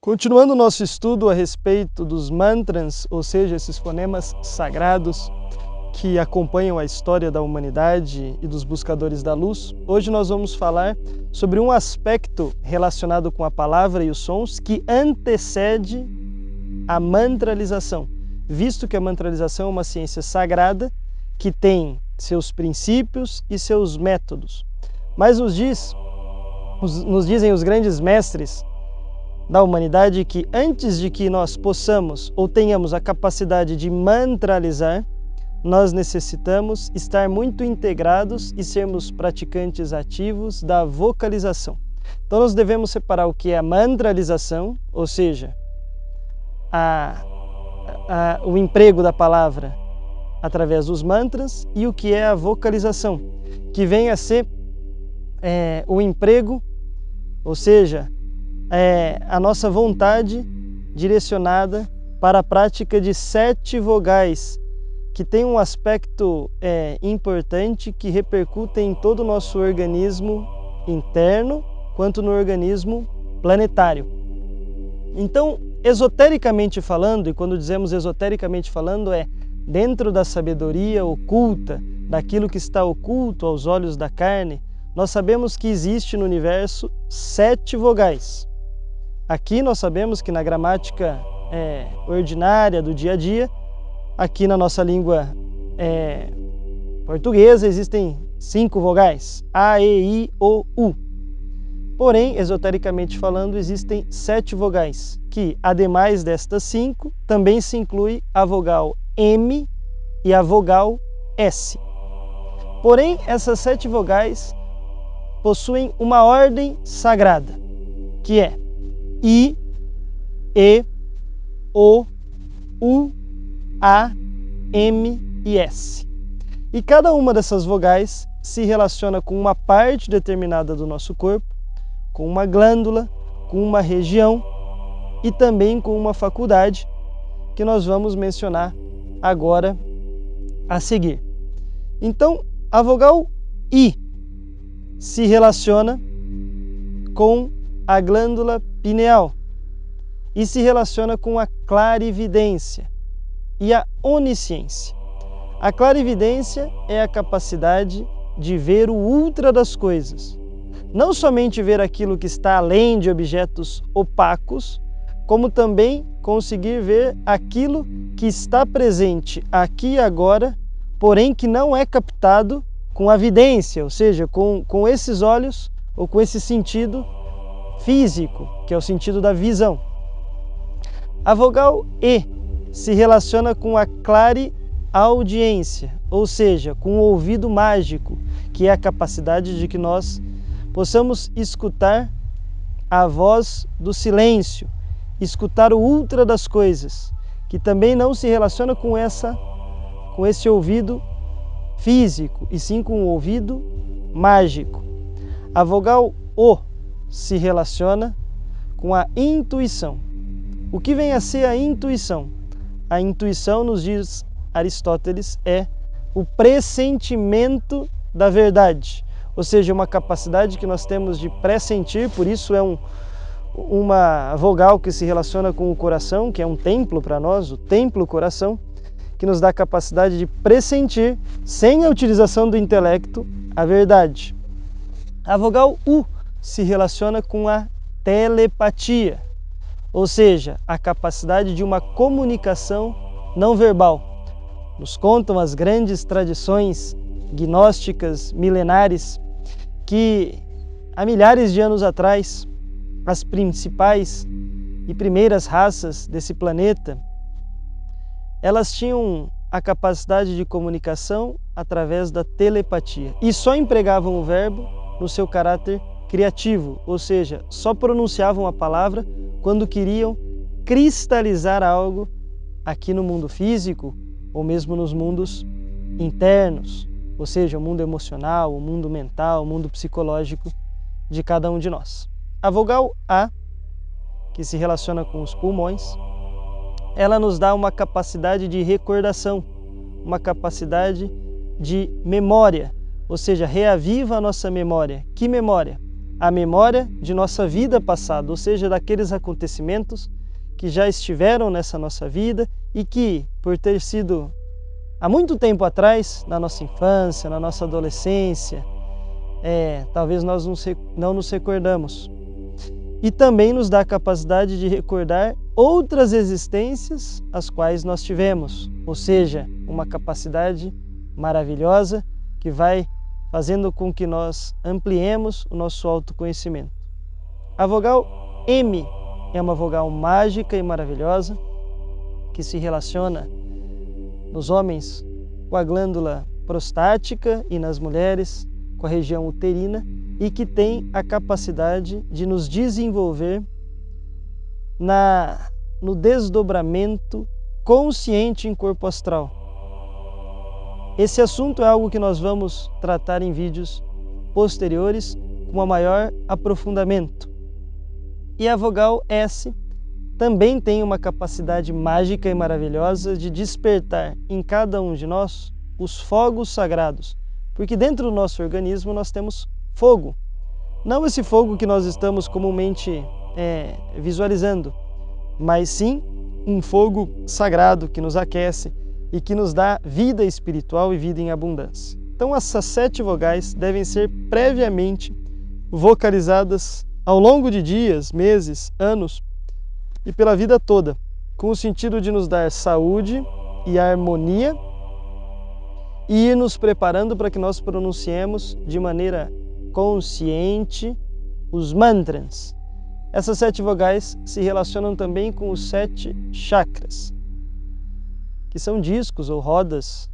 Continuando o nosso estudo a respeito dos mantras, ou seja, esses fonemas sagrados que acompanham a história da humanidade e dos buscadores da luz, hoje nós vamos falar sobre um aspecto relacionado com a palavra e os sons que antecede a mantralização, visto que a mantralização é uma ciência sagrada que tem seus princípios e seus métodos. Mas nos dizem os grandes mestres da humanidade que antes de que nós possamos ou tenhamos a capacidade de mantralizar, nós necessitamos estar muito integrados e sermos praticantes ativos da vocalização. Então nós devemos separar o que é a mantralização, ou seja, o emprego da palavra através dos mantras, e o que é a vocalização, que vem a ser o emprego, ou seja, a nossa vontade direcionada para a prática de 7 vogais, que tem um aspecto importante que repercute em todo o nosso organismo interno, quanto no organismo planetário. Então, esotericamente falando, e quando dizemos esotericamente falando, dentro da sabedoria oculta, daquilo que está oculto aos olhos da carne, nós sabemos que existe no universo 7 vogais. Aqui nós sabemos que na gramática ordinária do dia a dia, aqui na nossa língua portuguesa, existem 5 vogais, A, E, I, O, U. Porém, esotericamente falando, existem 7 vogais, que, ademais destas 5, também se inclui a vogal M e a vogal S. Porém, essas 7 vogais possuem uma ordem sagrada, que é I, E, O, U, A, M e S. E cada uma dessas vogais se relaciona com uma parte determinada do nosso corpo, com uma glândula, com uma região e também com uma faculdade que nós vamos mencionar agora a seguir. Então, a vogal I se relaciona com a glândula pineal e se relaciona com a clarividência e a onisciência. A clarividência é a capacidade de ver o ultra das coisas. Não somente ver aquilo que está além de objetos opacos, como também conseguir ver aquilo que está presente aqui e agora, porém que não é captado com a vidência, ou seja, com esses olhos ou com esse sentido físico, que é o sentido da visão. A vogal E se relaciona com a clareaudiência, ou seja, com o ouvido mágico, que é a capacidade de que nós possamos escutar a voz do silêncio, escutar o ultra das coisas, que também não se relaciona com esse ouvido físico, e sim com o ouvido mágico. A vogal O se relaciona com a intuição. O que vem a ser a intuição? A intuição, nos diz Aristóteles, é o pressentimento da verdade, ou seja, uma capacidade que nós temos de pressentir, por isso é uma vogal que se relaciona com o coração, que é um templo para nós, o templo coração, que nos dá a capacidade de pressentir, sem a utilização do intelecto, a verdade. A vogal U se relaciona com a telepatia, ou seja, a capacidade de uma comunicação não verbal. Nos contam as grandes tradições gnósticas milenares que há milhares de anos atrás as principais e primeiras raças desse planeta, elas tinham a capacidade de comunicação através da telepatia e só empregavam o verbo no seu caráter criativo, ou seja, só pronunciavam a palavra quando queriam cristalizar algo aqui no mundo físico ou mesmo nos mundos internos, ou seja, o mundo emocional, o mundo mental, o mundo psicológico de cada um de nós. A vogal A, que se relaciona com os pulmões, ela nos dá uma capacidade de recordação, uma capacidade de memória, ou seja, reaviva a nossa memória. Que memória? a memória de nossa vida passada, ou seja, daqueles acontecimentos que já estiveram nessa nossa vida e que, por ter sido há muito tempo atrás, na nossa infância, na nossa adolescência, talvez nós não nos recordamos. E também nos dá a capacidade de recordar outras existências as quais nós tivemos, ou seja, uma capacidade maravilhosa que vai fazendo com que nós ampliemos o nosso autoconhecimento. A vogal M é uma vogal mágica e maravilhosa que se relaciona nos homens com a glândula prostática e nas mulheres com a região uterina e que tem a capacidade de nos desenvolver no desdobramento consciente em corpo astral. Esse assunto é algo que nós vamos tratar em vídeos posteriores com maior aprofundamento. E a vogal S também tem uma capacidade mágica e maravilhosa de despertar em cada um de nós os fogos sagrados, porque dentro do nosso organismo nós temos fogo. Não esse fogo que nós estamos comumente visualizando, mas sim um fogo sagrado que nos aquece e que nos dá vida espiritual e vida em abundância. Então essas 7 vogais devem ser previamente vocalizadas ao longo de dias, meses, anos e pela vida toda, com o sentido de nos dar saúde e harmonia e ir nos preparando para que nós pronunciemos de maneira consciente os mantras. Essas 7 vogais se relacionam também com os 7 chakras, que são discos ou rodas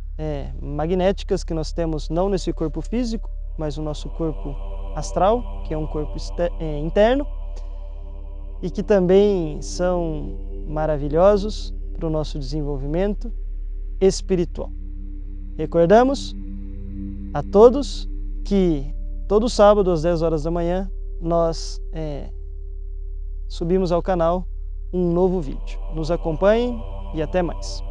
magnéticas que nós temos não nesse corpo físico, mas no nosso corpo astral, que é um corpo interno, e que também são maravilhosos para o nosso desenvolvimento espiritual. Recordamos a todos que todo sábado às 10 horas da manhã nós subimos ao canal um novo vídeo. Nos acompanhem e até mais.